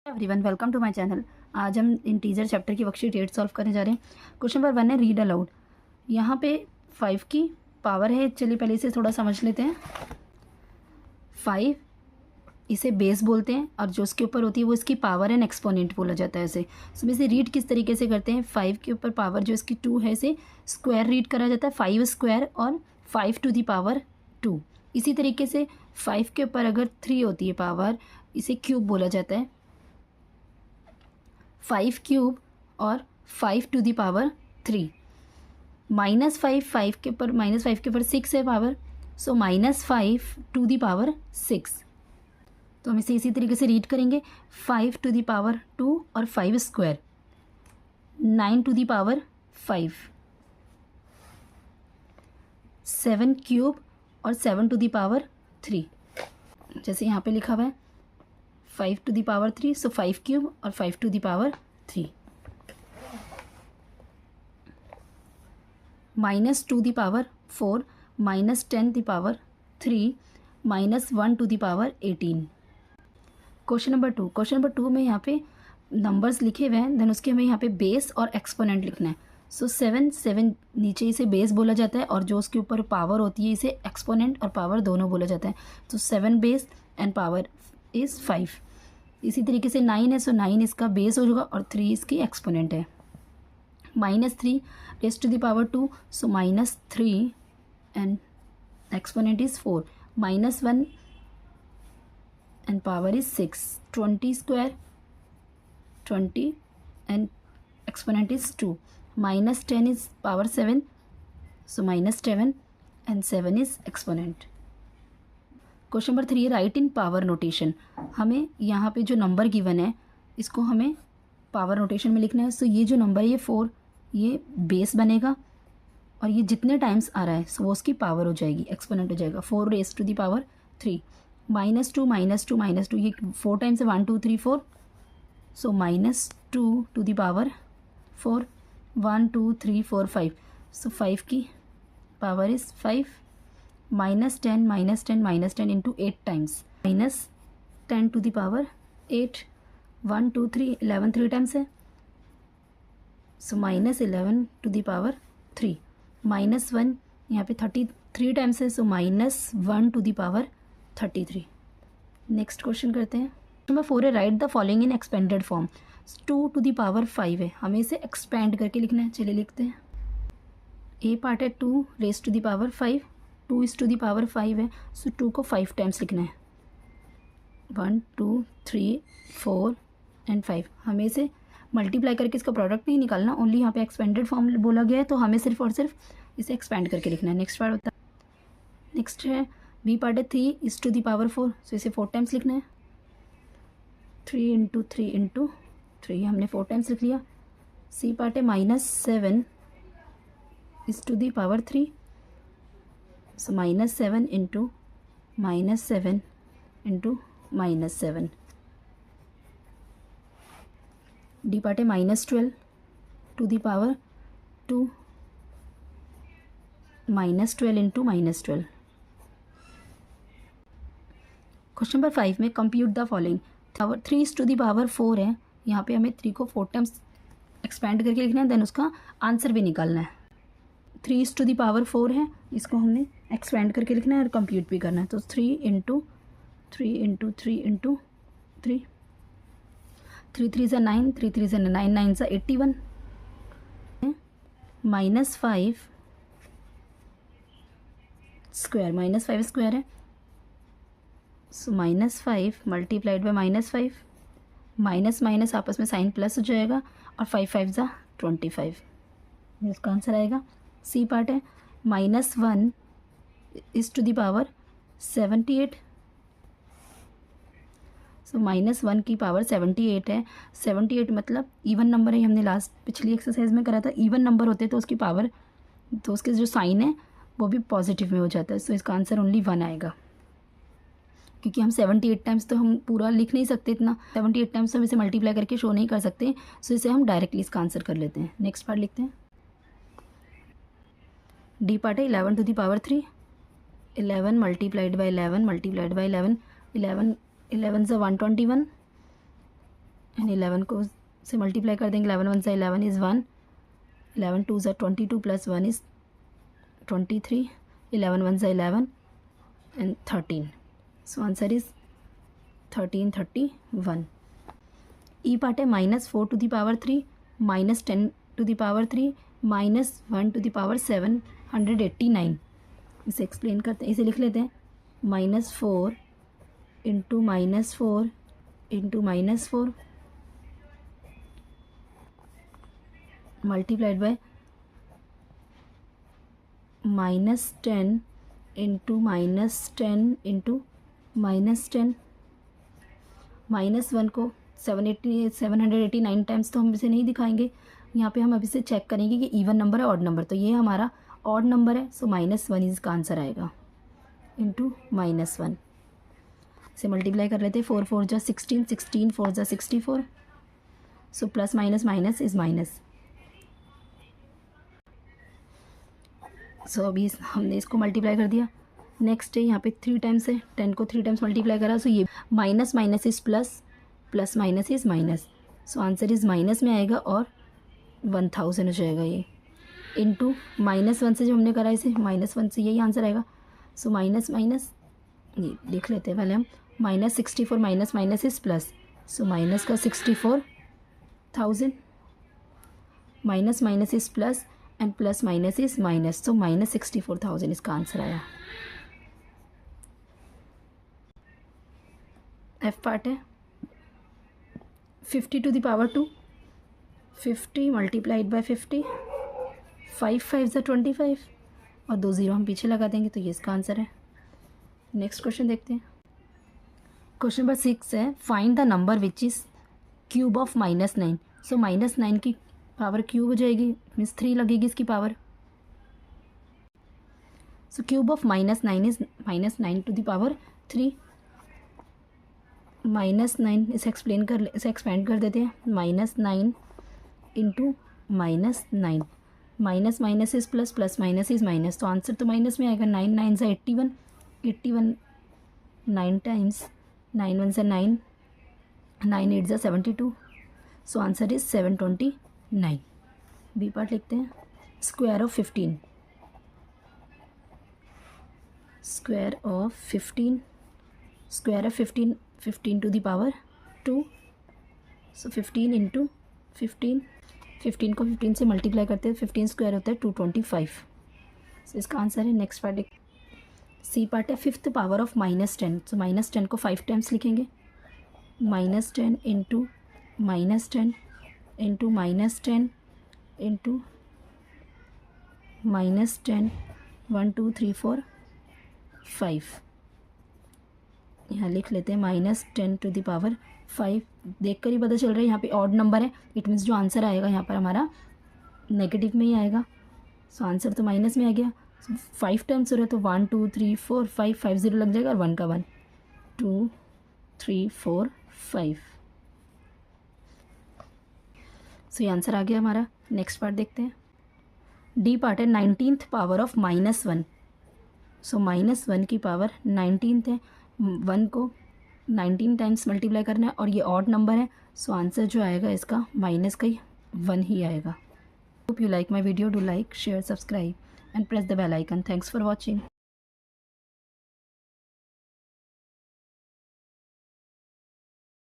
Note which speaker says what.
Speaker 1: Everyone, welcome to my channel. आज हम integer chapter की वर्कशीट 8 सॉल्व करने जा रहे हैं। क्वेश्चन नंबर 1 है रीड अलाउड। यहाँ पे 5 की पावर है। चलिए पहले इसे थोड़ा समझ लेते हैं। 5 इसे बेस बोलते हैं और जो उसके ऊपर होती है वो इसकी पावर एंड एक्सपोनेंट बोला जाता है इसे। सो इसे रीड किस तरीके से करते हैं, 5 के ऊपर पावर जो इसकी 2 है इसे स्क्वायर रीड करा जाता है, 5 स्क्वायर और 5 टू दी पावर 2। इसी तरीके से 5 के ऊपर अगर 3 होती है पावर, इसे क्यूब बोला जाता है। 5 क्यूब और 5 टू दी पावर 3। -5 के ऊपर -5 के ऊपर 6 है power, so -5 to the power 6। तो हम इसे इसी तरीके से रीड करेंगे, 5 टू दी पावर 2 और 5 square, 9 to the power 5, 7 cube और 7 टू दी पावर 3। जैसे यहाँ पे लिखा हुआ है 5 to the power 3, so 5 cube और 5 to the power 3। -2 the power 4, -10 the power 3, -1 to the power 18। Question number 2। Question number 2 में यहाँ पे नंबर्स लिखे हुए हैं, देन उसके हमें यहाँ पे बेस और एक्सपोनेंट लिखना है। सो 7 नीचे इसे बेस बोला जाता है और जो उसके ऊपर पावर होती है इसे एक्सपोनेंट और पावर दोनों बोला जाता है। तो 7 बेस एंड पावर इज़ 5। इसी तरीके से 9 है, सो 9 इसका बेस होगा और 3 इसकी एक्सपोनेंट है। -3 raise to the power 2, so -3 and exponent is 4, -1 and power is 6, 20 square 20 and exponent is 2, -10 is power 7, so -7 and 7 is exponent। Question number 3 right in power notation. हमें यहाँ पे जो नंबर गिवन है इसको हमें पावर नोटेशन में लिखना है। सो ये जो नंबर है ये 4, ये बेस बनेगा और ये जितने टाइम्स आ रहा है सो वो उसकी पावर हो जाएगी, एक्सपोनेंट हो जाएगा। 4 रेज़ टू दी पावर 3, -2 -2 -2, ये 4 टाइम्स है, 1 2 3 4, सो -2 टू दी पावर 4, 1 2 3 4 5, सो 5 की power is 5, -10 into 8 times, -10 to the power 8, 1 2 3 11 3 times है, सो -11 टू दी पावर 3, -1 यहाँ पे 33 टाइम्स है, so -1 to the power 33। Next question करते हैं। नंबर 4 है write the following in expanded form. 2 to the power 5 है, हमें इसे एक्सपेंड करके लिखना है। चलिए लिखते हैं। ए पार्ट है 2 raise to the power 5, 2 is to the power 5 है, सो 2 को 5 टाइम्स लिखना है, 1 2 3 4 एंड 5। हमें इसे मल्टीप्लाई करके इसका प्रोडक्ट नहीं निकालना, ओनली यहाँ पे एक्सपेंडेड फॉर्म बोला गया है तो हमें सिर्फ और सिर्फ इसे एक्सपेंड करके लिखना है। नेक्स्ट पार्ट होता है, नेक्स्ट है बी पार्ट है 3 इज़ टू दी पावर 4, सो इसे 4 टाइम्स लिखना है, 3 इंटू 3 इंटू 3 हमने 4 टाइम्स लिख लिया। सी पार्ट है -7 is to the power 3, so -7 into -7 into -7। D part है -12 to the power 2, -12 into -12। Question number 5 में compute the following. 3 is to the power 4 है, यहाँ पे हमें 3 को 4 टाइम्स एक्सपेंड करके लिखना है, देन उसका आंसर भी निकालना है। 3 इज़ टू दी पावर 4 है, इसको हमने एक्सपेंड करके लिखना है और कंप्यूट भी करना है। तो 3 इंटू 3 इंटू 3 इंटू 3, 3 3 ज़ा 9, 3 3 ज़ा 9, 9 ज़ा 81, -5 स्क्वायर, -5 स्क्वायर है, सो -5 मल्टीप्लाइड बाय -5, माइनस माइनस आपस में साइन प्लस हो जाएगा और 5 5 ज़ा 25, इसका आंसर आएगा। सी पार्ट है -1 इज़ टू दी पावर 78, सो -1 की पावर 78 है। 78 मतलब इवन नंबर है, हमने लास्ट पिछली एक्सरसाइज में करा था। इवन नंबर होते तो उसकी पावर, तो उसके जो साइन है वो भी पॉजिटिव में हो जाता है, सो इसका आंसर ओनली 1 आएगा। क्योंकि हम 78 टाइम्स तो हम पूरा लिख नहीं सकते, इतना 78 टाइम्स हम इसे मल्टीप्लाई करके शो नहीं कर सकते, सो इसे हम डायरेक्टली इसका आंसर कर लेते हैं। नेक्स्ट पार्ट लिखते हैं। डी पार्ट है 11 to the power 3, 11 multiplied by 11 multiplied by 11, 11 11 ज़ा 121, एंड 11 को से मल्टीप्लाई कर देंगे. 11 1 से 11 इज़ 1, 11 2 से 22 प्लस 1 इज़ 23, 11 1 से 11 and 13. So answer is 1331. E part है -4 to the power 3 -10 to the power 3 -1 to the power 789. इसे एक्सप्लेन करते हैं, इसे लिख लेते हैं. -4 into -4 into -4 multiplied by -10 into -10 into -10. -1 को 789 टाइम्स तो हम इसे नहीं दिखाएंगे. यहाँ पे हम अभी से चेक करेंगे कि इवन नंबर है ऑड नंबर. तो ये हमारा ऑड नंबर है, सो -1 इसका आंसर आएगा इंटू -1. इसे मल्टीप्लाई कर लेते हैं. 4 4 जा 16, 16 4 जा 64. So plus minus minus is minus. So अभी हमने इसको मल्टीप्लाई कर दिया. नेक्स्ट है यहाँ पे 3 टाइम्स है, 10 को 3 टाइम्स मल्टीप्लाई करा. सो ये minus minus is plus, plus minus is minus. So answer is minus में आएगा और 1000 हो जाएगा ये. इंटू -1 से जो हमने करा इसे -1 से यही आंसर आएगा. सो माइनस माइनस ये लिख लेते हैं पहले हम. -64 minus minus is plus. So minus का 64,000, minus minus is plus and plus minus is minus. So -64,000 इसका आंसर आया. एफ पार्ट है 50 to the power 2, 50 multiplied by 50, 5 5 ज़ा 25 और 2 0 हम पीछे लगा देंगे. तो ये इसका आंसर है. नेक्स्ट क्वेश्चन देखते हैं. क्वेश्चन नंबर 6 है find the number which is cube of -9. सो -9 की पावर क्यूब हो जाएगी, मीन्स 3 लगेगी इसकी power. So cube of -9 is -9 to the power 3. -9 इसे एक्सपेंड कर देते हैं. -9 into -9, minus minus is plus, plus minus is minus. तो आंसर तो माइनस में आएगा. 9 9 से 81, 81 9 टाइम्स, 9 1 से 9, 9 8 से 72. So answer is 729. B part लिखते हैं. Square of 15, square of 15, square of 15 15 to the power 2. So 15 into 15, 15 को 15 से मल्टीप्लाई करते हैं. 15 स्क्वायर होता है 225. सो इसका आंसर है. नेक्स्ट पार्ट सी पार्ट है 5th पावर ऑफ -10. सो -10 को 5 टाइम्स लिखेंगे. -10 इंटू -10 इंटू -10 इंटू -10, 1 2 3 4 5. यहाँ लिख लेते हैं -10 टू द पावर 5. देख कर ही पता चल रहा है यहाँ पे ऑड नंबर है. इट मीन्स जो आंसर आएगा यहाँ पर हमारा नेगेटिव में ही आएगा. सो आंसर तो माइनस में आ गया. 5 टाइम्स हो रहा है तो 1 2 3 4 5, 5 0 लग जाएगा और 1 का 1, 2 3 4 5. सो ये आंसर आ गया हमारा. नेक्स्ट पार्ट देखते हैं. डी पार्ट है 19th पावर ऑफ -1. सो -1 की पावर 19th है. 1 को 19 टाइम्स मल्टीप्लाई करना है और ये ऑड नंबर है. सो आंसर जो आएगा इसका माइनस का ही 1 ही आएगा. Hope you like my video. Do like, share, subscribe and press the bell icon. Thanks for watching.